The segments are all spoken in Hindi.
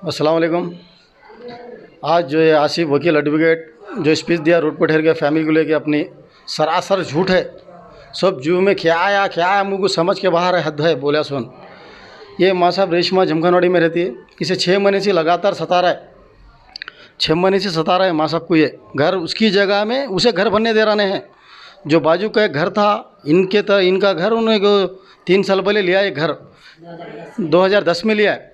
अस्सलाम वालेकुम। आज जो है आसिफ वकील एडवोकेट जो स्पीच दिया रोड पर ठहर के फैमिली को लेके, अपनी सरासर झूठ है। सब जू में क्या आया मुझको समझ के बाहर है, हद है बोला सुन। ये माँ साहब रेशमा जमखानवाड़ी में रहती है, इसे 6 महीने से लगातार सता रहा है। 6 महीने से सता रहा है माँ साहब को। ये घर उसकी जगह में उसे घर बनने दे रहे हैं। जो बाजू का एक घर था इनका घर उन्होंने 3 साल पहले लिया। ये घर 2010 में लिया है।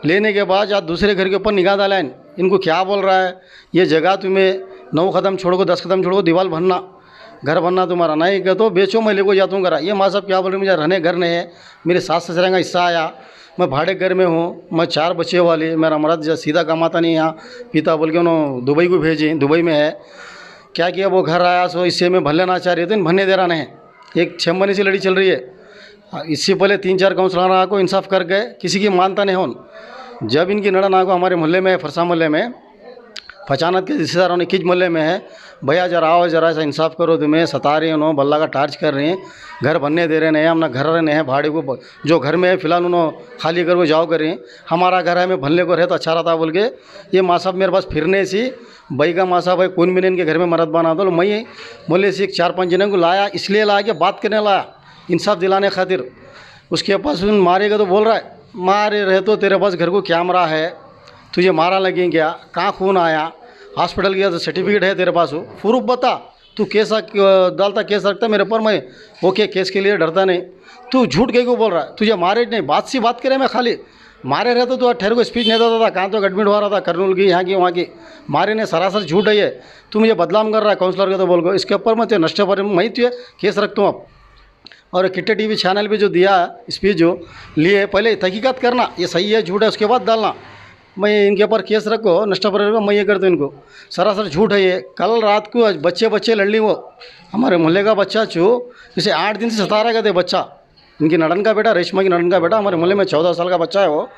लेने के बाद आज दूसरे घर के ऊपर निगाह डाला है। इनको क्या बोल रहा है, ये जगह तुम्हें 9 कदम छोड़ो 10 कदम छोड़ो, दीवार बनना, घर बनना तुम्हारा नहीं क्या तो बेचो, मैं लेको जाता हूँ घर। ये माँ साहब क्या बोल रहे, मुझे रहने घर नहीं है, मेरे सास ससुर का हिस्सा आया, मैं भाड़े घर में हूँ, मैं 4 बच्चे वाली, मेरा मर्द सीधा कमाता नहीं यहाँ, पिता बोल के उन्होंने दुबई को भेजे, दुबई में है। क्या किया, वो घर आया सो इससे मैं भले ना चाह रही थी, भरने दे रहा नहीं। एक 6 महीने से लड़ी चल रही है। इससे पहले 3-4 काउंसलर को इंसाफ कर गए, किसी की मानता नहीं हो। जब इनकी नड़न आगो हमारे मोहल्ले में, फरसा मोहल्ले में, फचानत के रिश्तेदारों ने किज मोहल्ले में है, भैया जरा आओ, जरा ऐसा इंसाफ करो, तुम्हें सता रही उन्होंने, बल्ला का टार्च कर रही हैं, घर बनने दे रहे नहीं, अपना घर रहने हैं भाड़े को, जो घर में है फिलहाल उन्होंने खाली कर वो जाओ कर रही हैं, हमारा घर है, मैं भलने को रहे तो अच्छा रहता बोल के ये माँ साहब मेरे पास फिरने सी भाई का माँ साहब भाई कौन भी इनके घर में मरद बना दो। मैं मोहल्ले से 4-5 जने को लाया, इसलिए लाया कि बात करने लाया, इंसाफ दिलाने खातिर। उसके पास मारेगा तो बोल रहा है, मारे रहे तो तेरे पास घर को कैमरा है, तुझे मारा लगे क्या, कहाँ खून आया, हॉस्पिटल गया तो सर्टिफिकेट है तेरे पास, हो प्रूफ बता, तू केस डालता केस रखता मेरे पर, मैं ओके केस के लिए डरता नहीं। तू झूठ कहीं को बोल रहा है, तुझे मारे नहीं, बात सी बात करे, मैं खाली मारे रहते तो ठहर को स्पीच नहीं देता था, कहाँ तो एडमिट हो रहा था, कर्नूल की यहाँ की वहाँ की, मारे ने सरासर झूठ है ये। तू मुझे बदनाम कर रहा है काउंसलर का तो बोल को, इसके ऊपर मैं तो नष्ट पर मैं तुझे केस रखता हूँ अब। और किट्टे टीवी चैनल पे जो दिया स्पीच जो लिए, पहले तहकीकात करना ये सही है झूठ है, उसके बाद डालना। मैं इनके ऊपर केस रखो, नष्ट पर मैं ये करता हूँ इनको, सरासर झूठ है ये। कल रात को बच्चे लड़ ली, वो हमारे मोहल्ले का बच्चा छो, इसे 8 दिन से सता रहा कहते बच्चा, इनकी नड़न का बेटा, रेशमा की नड़न का बेटा, हमारे मोहल्ले में 14 साल का बच्चा है वो।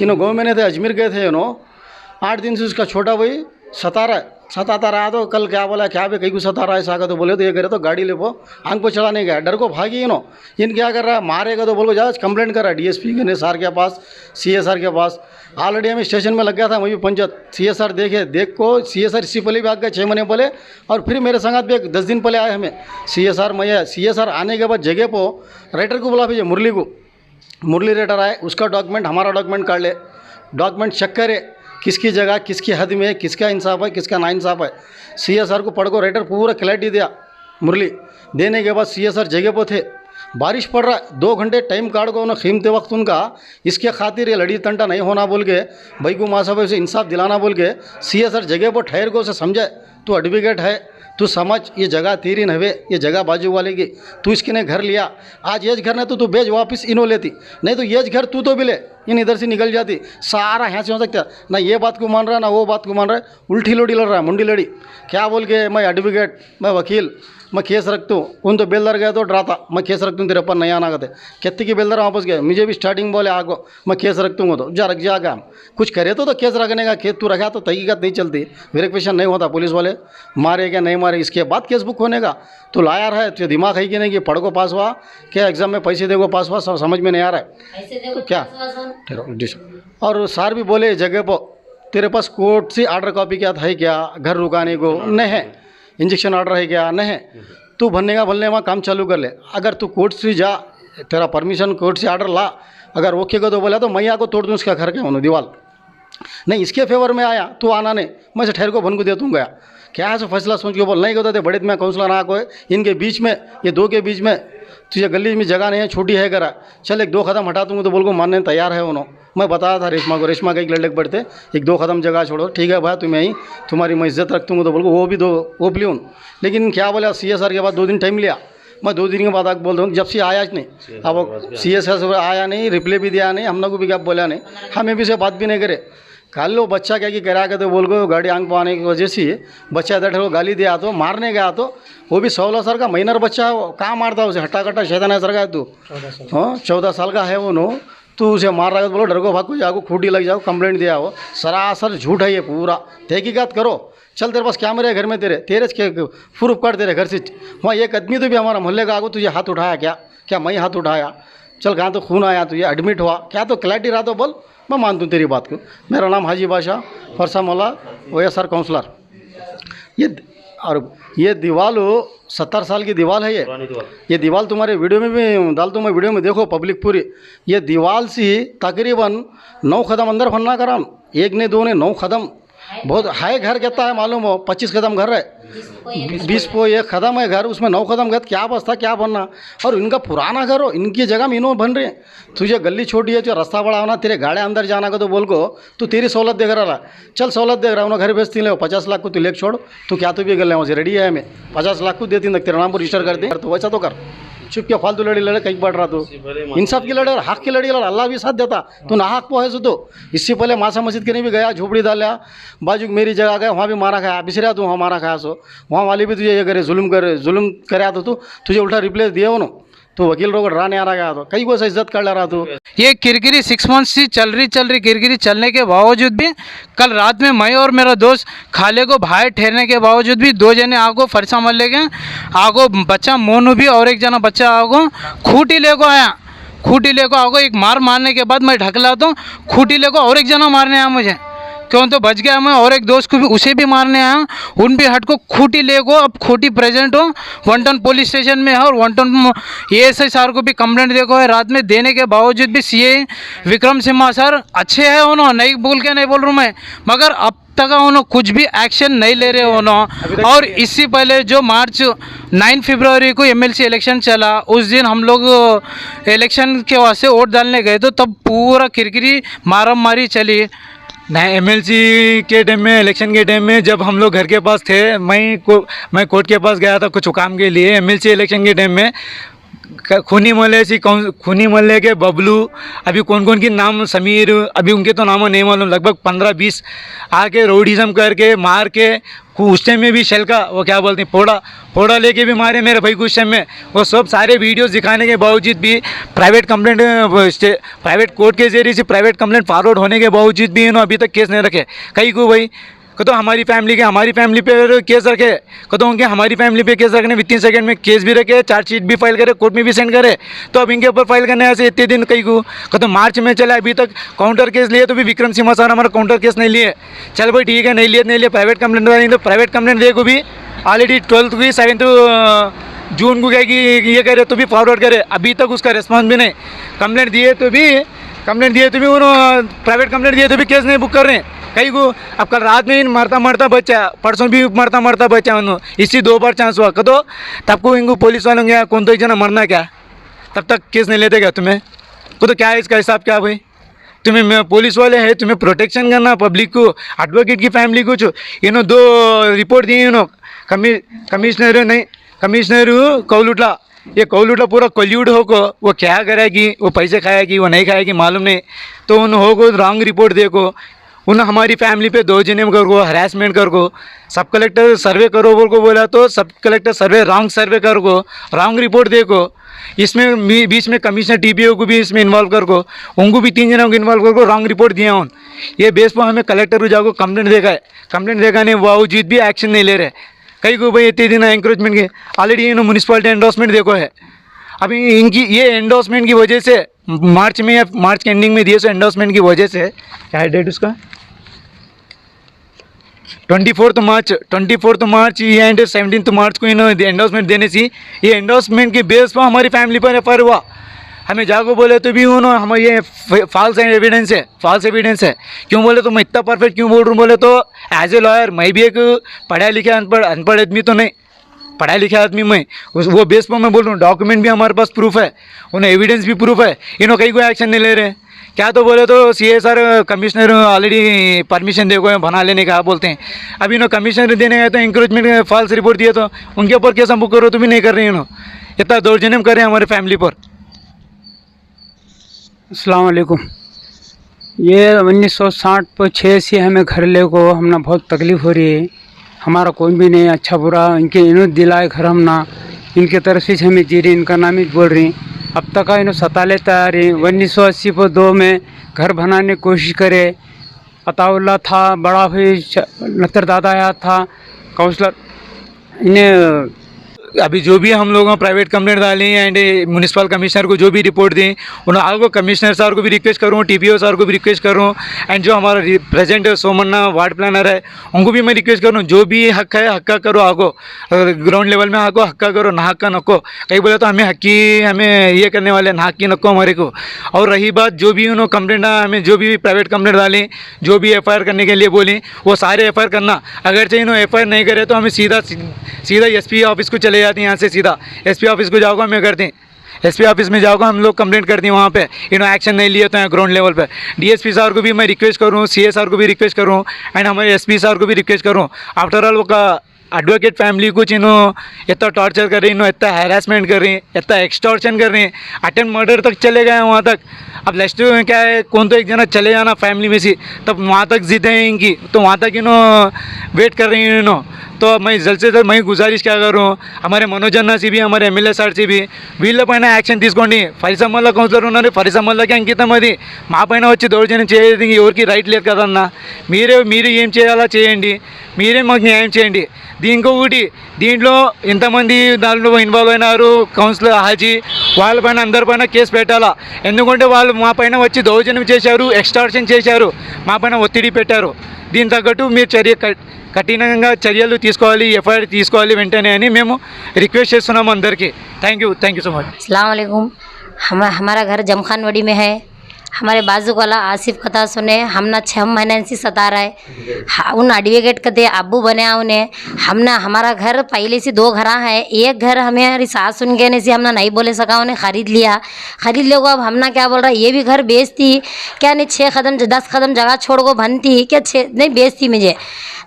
इन्होंने 2 महीने थे, अजमेर गए थे इन्होंने, 8 दिन से उसका छोटा भाई सताता रहा। तो कल क्या बोला, क्या भी कहीं को सता रहा है सागा, तो बोले तो ये करे तो गाड़ी ले वो आंख पर चढ़ाने गया, डर को भागी इन क्या कर रहा है, मारेगा तो बोलो जा कंप्लेंट कर रहा है डीएसपी के सार के पास, सीएसआर के पास। ऑलरेडी हमें स्टेशन में लग गया था, मैं भी पंचायत सीएसआर देख को सीएसआर इससे पहले भी आ गया 6 महीने पहले, और फिर मेरे संगात भी 10 दिन पहले आए हमें सीएसआर आने के बाद जगह पर राइटर को बुला भेजे, मुरली राइटर आए, उसका डॉक्यूमेंट हमारा डॉक्यूमेंट काट ले, डॉक्यूमेंट चेक करे किसकी जगह किसकी हद में है, किसका इंसाफ है किसका नाइंसाफ है। सीएसआर को पढ़ को राइटर पूरा क्लैरिटी दिया, मुरली देने के बाद सीएसआर जगह पर थे, बारिश पड़ रहा है, 2 घंटे टाइम काट को उन्होंने कीमते वक्त उनका इसके खातिर ये लड़ी तंटा नहीं होना बोल के, भाई को माँ साहब से इंसाफ दिलाना बोल के सीएसआर जगह पर ठहर को उसे समझाए, तू एडवोकेट है, तू समझ ये जगह तेरी नवे, ये जगह बाजू वाले की, तू इसके ने घर लिया, आज ये घर नहीं तो तू बेच वापस इनो लेती, नहीं तो ये घर तू तो भी ले, इन इधर से निकल जाती, सारा यहाँ से हो सकता ना, ये बात को मान रहा है ना वो बात को मान रहा है, उल्टी लोड़ी लड़ रहा है, मुंडी लड़ी क्या बोल के, मैं एडवोकेट, मैं वकील, मैं केस रखता हूँ, उन तो बेलदार गया तो डराता, मैं केस रखता हूँ तेरे ऊपर नहीं आना कहते, कितने की बेलदार वापस गए, मुझे भी स्टार्टिंग बोले आगो मैं केस रखता हूँ, तो जा रख जाएगा, कुछ करे तो केस रखने का, केस तू रखा तो तहकीकात नहीं चलती, वेरिफिकेशन नहीं होता, पुलिस वाले मारे क्या नहीं मारे इसके बाद केस बुक होने का। तो लायर है तो दिमाग है कि नहीं कि पढ़ को पास हुआ क्या, एग्जाम में पैसे देगो पास हुआ, समझ में नहीं आ रहा है तो क्या। और सर भी बोले जगह पर तेरे पास कोर्ट से ऑर्डर कॉपी क्या है क्या, घर रुकाने को नहीं है, इंजेक्शन ऑर्डर है क्या नहीं है, तू भरने वहाँ काम चालू कर ले, अगर तू कोर्ट से जा, तेरा परमिशन कोर्ट से ऑर्डर ला, अगर ओके को तो बोला तो मैं यहाँ को तोड़ दूँ उसका घर के दीवार, नहीं इसके फेवर में आया तू आना नहीं, मैं से ठहर को भन को दे दूँगा, क्या है सो फैसला सोच के बोल नहीं कहते थे, बड़े में काउंसलर आ को है, इनके बीच में ये 2 के बीच में तुझे गली में जगह नहीं है, छोटी है करा, चल 1-2 कदम हटा दूँगा तो बोल को मानने तैयार है उन्होंने। मैं बताया था रेशमा का एक लड़के बढ़ते 1-2 कदम जगह छोड़ो, ठीक है भाई तुम्हें ही तुम्हारी मैं इज्जत रखूँगा तो बोल को वो भी लियो। लेकिन क्या बोला सीएसआर के बाद 2 दिन टाइम लिया, मैं 2 दिन के बाद आके बोल रहा हूँ, जब से आया नहीं, अब सीएसआर आया नहीं, रिप्लाई भी दिया नहीं, हम लोग भी क्या बोला नहीं, हमें भी से बात भी नहीं करे। कल लो बच्चा क्या कि करा के तो बोल गो गाड़ी आंख पाने की वजह से बच्चा इधर ठहरो गाली दिया तो मारने गया, तो वो भी 16 साल का माइनर बच्चा है, वो कहाँ मारता है उसे, हट्टा कट्टा शैतान है सर का है तू, हाँ 14 साल का है वो नो, तू उसे मार रहा है तो बोलो डर को भाग को जाओ, खूटी लग जाओ, कंप्लेंट दिया हो, सरासर झूठ है ये पूरा, तहकीकात करो। चल तेरे पास कैमरे है घर में, तेरे प्रूफ कर तेरे घर से, वहाँ एक आदमी तो भी हमारा मोहल्ले का आगो तुझे हाथ उठाया क्या मैं हाथ उठाया, चल कहाँ तो खून आया तुझे एडमिट हुआ क्या, तो क्लैरिटी रहा तो बोल, मैं मानता हूँ तेरी बात को। मेरा नाम हाजी बादशाह, फरसा मौला, OSR काउंसलर। ये दीवाल 70 साल की दीवाल है। ये दीवाल तुम्हारे वीडियो में भी डाल दूँ मैं, वीडियो में देखो पब्लिक पूरी। ये दीवाल से तकरीबन 9 कदम अंदर फन्ना कराम, एक ने दो ने 9 कदम। बहुत हाई घर कहता है मालूम हो, 25 कदम घर है, 20 को 1 कदम है घर, उसमें 9 कदम गए, क्या अवस्था क्या बनना। और इनका पुराना घर हो, इनकी जगह में इन्हों बन रहे हैं। तुझे गली छोटी है, जो रास्ता बड़ा होना, तेरे गाड़े अंदर जाना का तो बोल को तू तेरी सहूलत देख रहा है। चल सहूलत देख रहा हूँ, घर बेचती ले 50 लाख को तू लेके छोड़, तू क्या तू भी गल वहाँ से रेडी है, मैं 50 लाख को देती तेरे नाम पर रजिस्टर कर दे, तो वैसा तो कर। चुप के फालतू लड़ी लड़े कहीं बढ़ रहा तू, इंसाफ की लड़े, हक की लड़ी लड़, अल्लाह भी साथ देता। तू ना हक को है सो तो इससे पहले मासा मस्जिद के नहीं भी गया, झोपड़ी डाला, बाजू मेरी जगह गया, वहाँ भी मारा खाया, बिसरा तू वहाँ मारा खाया सो, वहाँ वाली भी तुझे ये करे जुल्म करे तो तू तुझे उल्टा रिप्लेस दिया हो ना, तो वकील रोग डराने आ रहा गया, तो कई को से इज्जत कर ले रहा तू। ये किरकिरी 6 मंथ से चल रही किरकिरी चलने के बावजूद भी कल रात में मैं और मेरा दोस्त खाले को बाहर ठहरने के बावजूद भी 2 जने आगो फरसा मल्ले के आगो बच्चा मोनू भी और एक जना बच्चा आगो खूटी ले को आया, खूटी ले को आगो एक मारने के बाद मैं ढकलाता हूँ, खूटी ले को और एक जना मारने आया मुझे, क्यों तो बच गया मैं, और एक दोस्त को भी उसे भी मारने आया, उन भी हट को खूटी ले को। अब खूटी प्रेजेंट हो 1 टाउन पुलिस स्टेशन में है, और 1 टाउन ASI सर को भी कंप्लेंट देखो है रात में, देने के बावजूद भी CA विक्रम सिम्हा सर अच्छे हैं, उन्होंने नहीं बोल के नहीं बोल रहा मैं, मगर अब तक उन्होंने कुछ भी एक्शन नहीं ले रहे उन्होंने। और इससे पहले जो मार्च 9 फरवरी को MLC इलेक्शन चला, उस दिन हम लोग इलेक्शन के वास्ते वोट डालने गए, तो तब पूरा किरकिरी मारम मारी चली। नहीं, MLC के टाइम में, इलेक्शन के टाइम में जब हम लोग घर के पास थे, मैं कोर्ट के पास गया था कुछ काम के लिए। MLC इलेक्शन के टाइम में खूनी मोहल्ले के बबलू, अभी कौन कौन की नाम, समीर, अभी उनके तो नाम नहीं मालूम, लगभग 15-20 आके रोडिज्म करके मार के, उस टाइम में भी शेल का वो क्या बोलते हैं फोड़ा लेके भी मारे मेरे भाई को उस टाइम में। वो सब सारे वीडियोस दिखाने के बावजूद भी प्राइवेट कोर्ट के जरिए से प्राइवेट कंप्लेंट फॉरवर्ड होने के बावजूद भी इन्होंने अभी तक केस नहीं रखे। कहीं को भाई तो हमारी फैमिली पे केस रखे, तो उनके हमारी फैमिली पे केस रखने विथिन सेकंड में केस भी रखे, चार्जशीट भी फाइल करे, कोर्ट में भी सेंड करे, तो अब इनके ऊपर फाइल करने ऐसे इतने दिन कहीं को तो मार्च में चला, अभी तक काउंटर केस लिए, तो भी विक्रम सिम्हा सर हमारा काउंटर केस नहीं लिए। चल भाई ठीक है, नहीं लिए प्राइवेट कंप्लेंट नहीं, तो प्राइवेट कंप्लेंट देखो भी ऑलरेडी 12 की 7 जून को क्या कि ये करे तो भी फॉरवर्ड करे, अभी तक उसका रिस्पॉन्स भी नहीं। कंप्लेंट दिए तो भी उन्होंने प्राइवेट कंप्लेंट दिए तो भी केस नहीं बुक कर रहे हैं कहीं को। अब कल रात में मरता बच्चा, परसों भी मरता बच्चा, उन्होंने इसी 2 बार चांस हुआ, तो तब को इनको पुलिस वालों क्या कौन तो एक जना मरना क्या, तब तक केस नहीं लेते क्या तुम्हें को, तो क्या है इसका हिसाब क्या भाई? तुम्हें पुलिस वाले हैं, तुम्हें प्रोटेक्शन करना पब्लिक को, एडवोकेट की फैमिली को, इन्होंने 2 रिपोर्ट दी इन्होंने, कमिश्नर कौलुटला, ये कौलुटला पूरा कल्यूड हो को वो क्या करेगी, वो पैसे खाएगी वो नहीं खाएगी मालूम नहीं, तो उन हो को रॉन्ग रिपोर्ट देखो, उन हमारी फैमिली पे 2 जने कर को हरासमेंट कर को, सब कलेक्टर सर्वे करो बोल को बोला, तो सब कलेक्टर रॉन्ग सर्वे कर को, रॉन्ग रिपोर्ट देखो, इसमें बीच में कमिश्नर TPO को भी इसमें इन्वॉल्व कर को, उनको भी 3 जनों को इन्वॉल्व कर को रॉन्ग रिपोर्ट दिया उन। ये बेस पर हमें कलेक्टर को जाकर कंप्लेंट देखाने बावजूद भी एक्शन नहीं ले रहे कहीं को भाई। इतने दिन एंकरेजमेंट के ऑलरेडी इन्होंने म्यूनसिपलिटी एंडोर्समेंट देखो है, अभी इनकी ये एंडोर्समेंट की वजह से मार्च में या मार्च के एंडिंग में दिए, सो एंडोर्समेंट की वजह से क्या है डेट उसका 24 मार्च ये एंड 17 मार्च को इन्होंने एंडोर्समेंट देने से, ये एंडोर्समेंट के बेस पर हमारी फैमिली पर FIR हुआ। हमें जाको बोले तो भी उन्होंने हमारे ये फॉल्स एविडेंस है। क्यों बोले तो मैं इतना परफेक्ट क्यों बोल रहा हूँ बोले तो एज ए लॉयर मैं भी एक पढ़ा लिखा अनपढ़ आदमी तो नहीं, पढ़ा लिखा आदमी मैं, वो बेस पर मैं बोल रहा हूँ। डॉक्यूमेंट भी हमारे पास प्रूफ है, उन्हें एविडेंस भी प्रूफ है, इन्होंने कहीं कोई एक्शन नहीं ले रहे। क्या तो बोले तो CA sir commissioner already permission देखो बना लेने का बोलते हैं, अभी इन्होंने कमिश्नर देने गए तो इंक्रोचमेंट फॉल्स रिपोर्ट दिए, तो उनके ऊपर केस हम बुक करो तो भी नहीं कर रहे हैं इन्होंने, इतना दौर्जन्य कर रहे हैं हमारे फैमिली पर। अस्सलाम वालेकुम। ये 1960 से हमें घर ले को हमना बहुत तकलीफ़ हो रही है, हमारा कोई भी नहीं अच्छा बुरा इनके इन्होंने दिलाए घर हमना, इनके तरफ से हमें जी रही, इनका नाम ही बोल रही, अब तक इन्होंने सता लेता आ रही। 1980 में घर बनाने की कोशिश करे, अताउल्ला था बड़ा भाई, नतर दादा आया था काउंसलर, इन्हें अभी जो भी हम लोगों प्राइवेट कंप्लेंट डाली एंड म्यूनिसिपल कमिश्नर को जो भी रिपोर्ट दी उन आगो कमिश्नर सर को भी रिक्वेस्ट करूँ, टीपीओ सर को भी रिक्वेस्ट करूँ एंड जो हमारा प्रेजेंट सोमन्ना वार्ड प्लानर है उनको भी मैं रिक्वेस्ट करूँ, जो भी हक है हक्का करो, आगो ग्राउंड लेवल में आगो हक्का करो, ना हक्का नको। कहीं बोले तो हमें ये करने वाले ना हक्की नको हमारे को। और रही बात जो भी उन्होंने कंप्लेंट हमें जो भी प्राइवेट कंप्लेंट डाली, जो भी एफआईआर करने के लिए बोली वो सारे एफआईआर करना। अगर चाहिए इन्होंने एफआईआर नहीं करे तो हमें सीधा एसपी ऑफिस को चले जाते हैं, यहाँ से सीधा एसपी ऑफिस को जाओगे हमें करते हैं, एसपी ऑफिस में जाओगे हम लोग कंप्लेंट करते हैं वहाँ पे, इन्होंने एक्शन नहीं लिए तो हैं ग्राउंड लेवल पे। डीएसपी सर को भी मैं रिक्वेस्ट करूँ, सीए सर को भी रिक्वेस्ट करूँ एंड हमारे एसपी सर को भी रिक्वेस्ट करूँ। आफ्टर ऑल वो का एडवोकेट फैमिली कुछ इन्हों इतना टॉर्चर कर रही, इन्हों इतना हैरेसमेंट कर रही, इतना एक्सटॉर्शन कर रही, अटेम्प्ट मर्डर तक चले गए हैं वहाँ तक। अब लास्ट में क्या है, कौन तो एक जना चले जाना फैमिली में से, तब वहाँ तक जिद है इनकी, तो वहाँ तक इन्हों वेट कर रही हैं इन्हों। तो मैं जल्द से जल्द मैं गुजारिश क्या करूँ हमारे मनोज अन्ना से भी, हमारे एमएलए सर से भी, వీళ్ళ పైన యాక్షన్ తీసుకోండి। పరిశ్రమల్లో కౌన్సిలర్ ఉన్నారు, పరిశ్రమల్లోకి అంకితం అది, మా పైన వచ్చి దౌర్జన్యం చేయదు ఎవరికి రైట్ లేదు కదన్నా। మీరు ఏం చేయాలో చేయండి, మీరే మాకు న్యాయం చేయండి। ఇంకొకటి దీంట్లో ఇంతమంది దాంట్లో ఇన్వాల్వ్ అయినారు, కౌన్సిలర్ హాజీ వాళ్ళపైన అందరిపైన కేసు పెట్టాలా। ఎందుకంటే వాళ్ళు మా పైన వచ్చి దౌర్జన్యం చేశారు, ఎక్స్టార్షన్ చేశారు, మా పైన ఒత్తిడి పెట్టారు। దీని తగ్గట్టు మీరు కఠినంగా చర్యలు తీసుకోవాలి, ఎఫ్ఐఆర్ తీసుకోవాలి వెంటనే అని మేము రిక్వెస్ట్ చేస్తున్నాము అందరికీ। Thank you so much. अस्सलाम वालेकुम। हमारा घर जमखानवाड़ी में है। हमारे बाजू वाला आसिफ कथा सुने हमना 6 महीने से सता रहा है। उन एडवोकेट कते अब्बू बने उन्हें हमने, हमारा घर पहले से 2 घर है, एक घर हमारी सास सुन गए से हमने नहीं बोले सका, उन्हें खरीद लिया। अब हमना क्या बोल रहा है, ये भी घर बेचती क्या नहीं, 6 कदम 10 कदम जगह छोड़ को बनती क्या, 6 नहीं बेचती। मुझे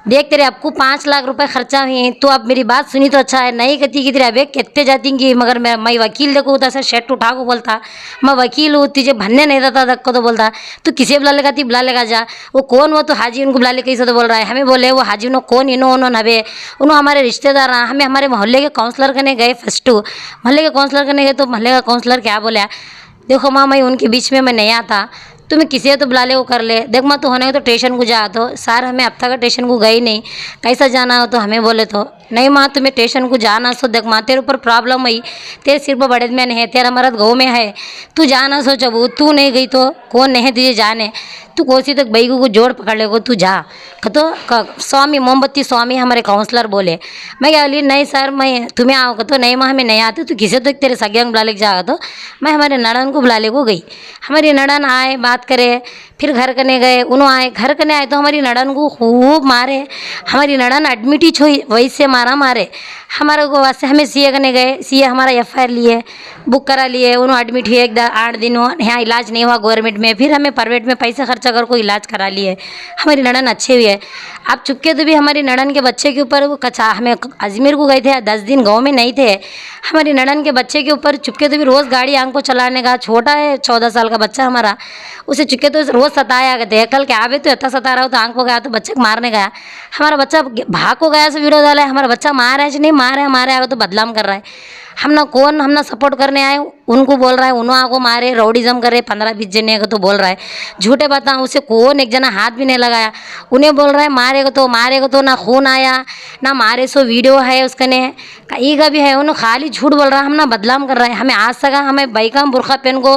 देख तेरे आपको 5 लाख रुपए खर्चा हुई, तो अब मेरी बात सुनी तो अच्छा है, नहीं कहती कि तेरे अबे कहते जाती कि मगर मैं वकील देखो तो ऐसा शर्ट उठा को बोलता मैं वकील हूँ, तुझे भन्ने नहीं देता धक्को तो बोलता तू किसे बुला लेगा, ती बुला लेगा जा, वो कौन वो तो हाजी उनको बुला ले कैसे तो बोल रहा है। हमें बोले वो हाजी उन्होंने कौन इन्होंने नबे उन्होंने हमारे रिश्तेदार हैं। हमें हमारे मोहल्ले के काउंसलर करने गए, फर्स्ट मोहल्ले के काउंसलर करने गए तो मोहल्ले का काउंसलर क्या बोला, देखो माँ मैं उनके बीच में मैं नहीं आता, तुम्हें किसी तो बुला ले वो कर ले, देख माँ तो होने तो स्टेशन को जा। तो सर हमें अब तक स्टेशन को गई नहीं, कैसा जाना हो तो हमें बोले तो नहीं माँ तुम्हें स्टेशन को जाना सो, देख माँ तेरे ऊपर प्रॉब्लम है, तेरे सिर पर बड़े में नहीं है, तेरा मर्द गाँव में है, तू जाना सो, जब तू नहीं गई तो कौन नहीं तुझे जाने, तू कोसी तक बैगू को जोड़ पकड़ लेगो, तू जा। तो स्वामी मोमबत्ती स्वामी हमारे काउंसलर बोले, मैं क्या बोली नहीं सर मैं तुम्हें आओ तो नहीं माँ हमें नहीं आते, तो किसी तक तेरे सग्यांग बुला ले जाएगा। तो मैं हमारे नड़न को बुला ले को गई, हमारी नड़न आए बात करे, फिर घर करने गए, उन्होंने आए घर करने आए तो हमारी नड़न को खूब मारे, हमारी नड़न एडमिट ही छोई वैसे मारे हमारे को वास्ते। हमें सीए करने गए, सीए हमारा एफआईआर लिए, बुक करा लिए, उन्होंने एडमिट हुए 8 दिन यहाँ इलाज नहीं हुआ गवर्नमेंट में, फिर हमें प्राइवेट में पैसे खर्चा कर को इलाज करा लिए। हमारी नड़न अच्छे हुए। आप चुपके तो भी हमारी नड़न के बच्चे के ऊपर वो कचा, हमें अजमेर को गए थे 10 दिन गाँव में नहीं थे, हमारी नड़न के बच्चे के ऊपर चुपके तो भी रोज़ गाड़ी आंख को चलाने का, छोटा है 14 साल का बच्चा हमारा, उसे चुपके तो रोज़ सताया गए, कल क्या आवे तो इतना सता रहा हो तो आंख को गया तो बच्चे को मारने गया, हमारा बच्चा भाग को गया, से वीडियो डाला है, हमारा बच्चा मार है नहीं मार है, हमारे आगे तो बदनाम कर रहा है। हम ना सपोर्ट करने आए उनको बोल रहा है, उन्होंने को मारे रौडीज़म करे 15-20 जने को तो बोल रहा है, झूठे बताऊँ उसे कौन एक जना हाथ भी नहीं लगाया, उन्हें बोल रहा है मारेगा तो ना खून आया ना मारे सो वीडियो है उसके ने कहीं का भी है, उन्होंने खाली झूठ बोल रहा है, हम ना बदनाम कर रहा है। हमें आज तक हमें बाइका बुरखा पहन को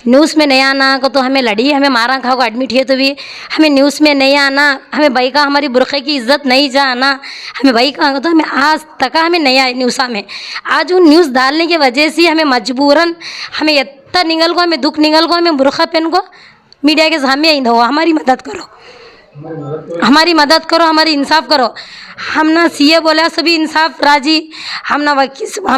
न्यूज़ में नहीं आना को, तो हमें लड़ी हमें मारा खा को एडमिट है तो भी हमें न्यूज़ में नहीं आना, हमें बाइका हमारी बुरखे की इज्जत नहीं जाना, हमें बाइका तो हमें आज तक हमें नहीं आए न्यूज़ा में। आज उन न्यूज़ डालने की वजह से हमें मजबूरन हमें इतना निगल को, हमें दुख निगल को, हमें बुरखा पहन को मीडिया के सामने आई दो, हमारी मदद करो, हमारी इंसाफ करो। हम ना सीए बोला सभी इंसाफ राजी, हम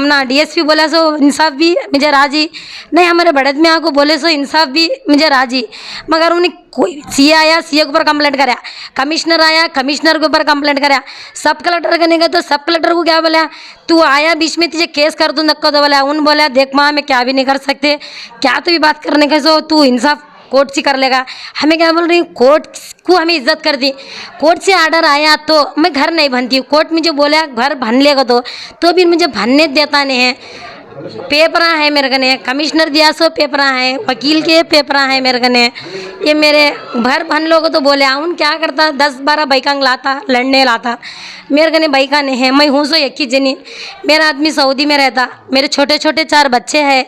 ना डीएसपी बोला सो इंसाफ भी मुझे राजी नहीं, हमारे बढ़त में आको बोले सो इंसाफ भी मुझे राजी, मगर उन्हें कोई सीए आया सीए के ऊपर कंप्लेंट कराया, कमिश्नर आया कमिश्नर के ऊपर कंप्लेंट कराया, सब कलेक्टर करने गए तो सब कलेक्टर को क्या बोला, तू आया बीच में तुझे केस कर दूँ धक्का तो बोला, उन बोला देख माँ मैं क्या भी नहीं कर सकते, क्या तो भी बात करने का सो तू इंसाफ कोर्ट से कर लेगा। हमें क्या बोल रही हूँ, कोर्ट को हमें इज्जत कर दी, कोर्ट से आर्डर आया तो मैं घर नहीं भनती हूँ, कोर्ट मुझे बोला घर भन लेगा तो भी मुझे भनने देता नहीं है। पेपरा है मेरे कने, कमिश्नर दिया सो पेपरा है, वकील के पेपरा है मेरे कने। ये मेरे भर भन लोग तो बोले आउन क्या करता 10-12 बाइकांग लाता लड़ने लाता, मेरे कने बाइका नहीं है। मैं हूँ सो एक ही जनी, मेरा आदमी सऊदी में रहता, मेरे छोटे छोटे 4 बच्चे हैं,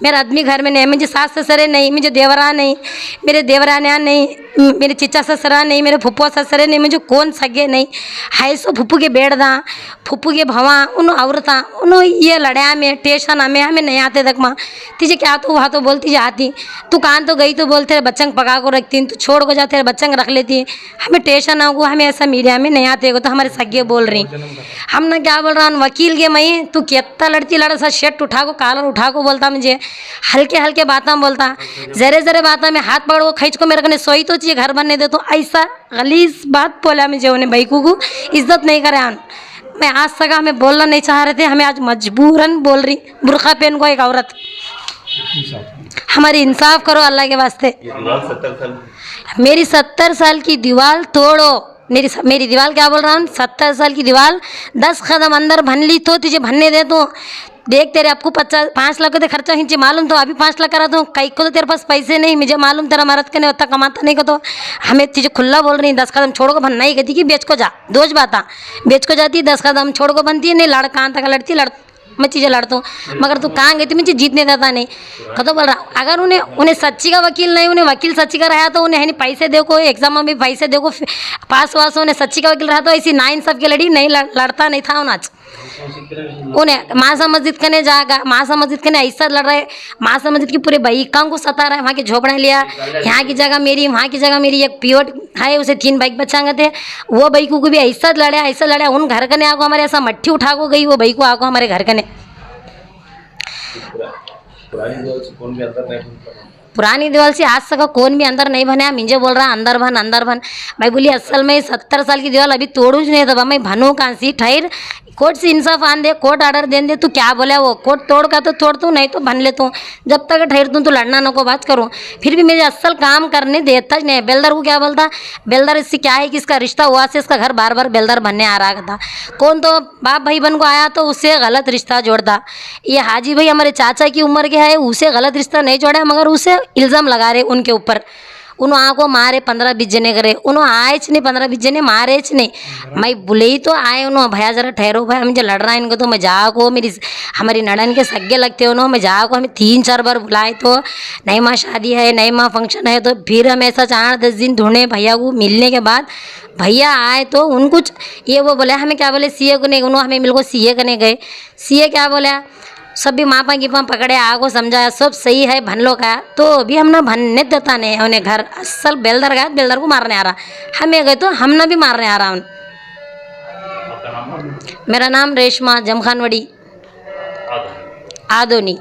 मेरा आदमी घर में नहीं, मुझे सास ससुरे नहीं, मुझे देवरा नहीं, मेरे देवरान्या नहीं, मेरे चिच्चा ससुरा नहीं, मेरे फुप्पो ससुरे नहीं, मुझे कौन सगे नहीं है। सो फुप्पू के बेड़दा फुप्पू के भवा उन औरता उन ये लड़ाया में टेशन हमें नहीं आते तक माँ तुझे क्या तो वहाँ तो बोलती जाती, तू कान तो गई तो बोल तेरे बच्चन पका को रखती, तू छोड़ को जा तेरे बच्चन रख लेती, हमें टेशन आगो हमें ऐसा मीडिया में नहीं आते तो हमारे सगे बोल रही। हम ना क्या बोल रहा हूँ वकील के मई तू कितना लड़ती लड़ा सा शर्ट उठा को कॉलर उठा को बोलता, मुझे हल्के हल्के बातें बोलता, जरे जरे बातें में हाथ पकड़ को खींच को मेरे को सोई तो चाहिए घर बनने दे, तो ऐसा गलीज बात बोला मुझे उन्हें बैकू को इज्जत नहीं करे। मैं आज सका हमें बोलना नहीं चाह रहे थे, हमें आज मजबूरन बोल रही, बुरखा पहन को एक औरत, हमारी इंसाफ करो अल्लाह के वास्ते। मेरी 70 साल की दीवार तोड़ो, मेरी दीवार क्या बोल रहा हूँ 70 साल की दीवार 10 कदम अंदर भन ली तो तुझे भनने दे, तो देख तेरे आपको 5 लाख का खर्चा हिंचे मालूम, तो अभी 5 लाख करा तो कई को तो तेरे पास पैसे नहीं, मुझे मालूम तेरा मरद के नहीं उतना कमाता नहीं को, तो हमें तुझे खुला बोल रही 10 कदम छोड़ को भनना ही कहती कि बेच को जा, दोज बाता बेच को जाती 10 कदम छोड़ को बनती है, नहीं लड़ कहाँ तक लड़ती लड़ मैं चीज़ें लड़ता हूँ, मगर तू कहाँ गई थी मुझे जीतने देता नहीं कतो बोल रहा। अगर उन्हें सच्ची का वकील नहीं, उन्हें वकील सच्ची का रहा तो उन्हें है नहीं पैसे देखो एग्जाम में भी पैसे देखो पास वास, उन्हें सच्ची का वकील रहा तो ऐसी नाइंसाफ की लड़ी नहीं लड़ता नहीं था उन्हें। उन्हें मासा मस्जिद कने जाएगा, मासा मस्जिद कने ऐसा लड़ रहे, मासा मस्जिद की पूरे बाइकां को सता रहा है, वहाँ के झोपड़े लिया, यहाँ की जगह मेरी वहाँ की जगह मेरी, एक पियोट है उसे 3 बाइक बच्चा थे, वो बाइकों को भी ऐसा लड़ा उन घर कने आगो हमारे ऐसा मट्टी उठा को गई वो बाइक को आगो हमारे घर कने। पुरानी दीवार से आज तक कौन भी अंदर नहीं बना, मुझे बोल रहा अंदर भन। मैं बोली असल में 70 साल की दीवार अभी तोड़ू नहीं था, मैं भनू कहाँ सी ठहर कोर्ट से इंसाफ आन दे, कोर्ट ऑर्डर दे दे, तू क्या बोला वो कोर्ट तोड़ का तो तोड़ तू नहीं तो भन लेता हूँ, जब तक ठहर तू तो लड़ना न को बात करूँ, फिर भी मुझे असल काम करने देता ही नहीं। बेलदार को क्या बोलता, बेलदार इससे क्या है कि इसका रिश्ता हुआ से इसका घर बार बार बेलदार बनने आ रहा था, कौन तो बाप भाई बन को आया तो उससे गलत रिश्ता जोड़ता। ये हाजी भाई हमारे चाचा की उम्र के है, उसे गलत रिश्ता नहीं जोड़ा मगर उसे इल्ज़ाम लगा रहे उनके ऊपर, उन्होंने को मारे 15-20 जने करे, उन्होंने आए नहीं 15-20 जने मारे नहीं। मैं बोले ही तो आए उन्होंने भैया जरा ठहरो भाई मुझे लड़ रहा है इनको, तो मैं जाको मेरी हमारी नड़न के सगे लगते उन्होंने, मैं जाको हमें 3-4 बार बुलाए तो नहीं माँ शादी है नहीं माँ फंक्शन है, तो फिर हम ऐसा 4-10 दिन ढूंढे भैया को, मिलने के बाद भैया आए तो उन कुछ ये वो बोले हमें क्या बोले सीए को नहीं, उन्होंने हमें मिलको सीए करने गए, सीए क्या बोला सब भी मापा गिपा पकड़े आगो समझाया सब सही है भन लो का, तो भी हम ना भनने देता नहीं उन्हें घर, असल बेलदार गया बेलदार को मारने आ रहा, हमें गए तो हम ना भी मारने आ रहा हूँ। मेरा नाम रेशमा जमखानवड़ी आदोनी।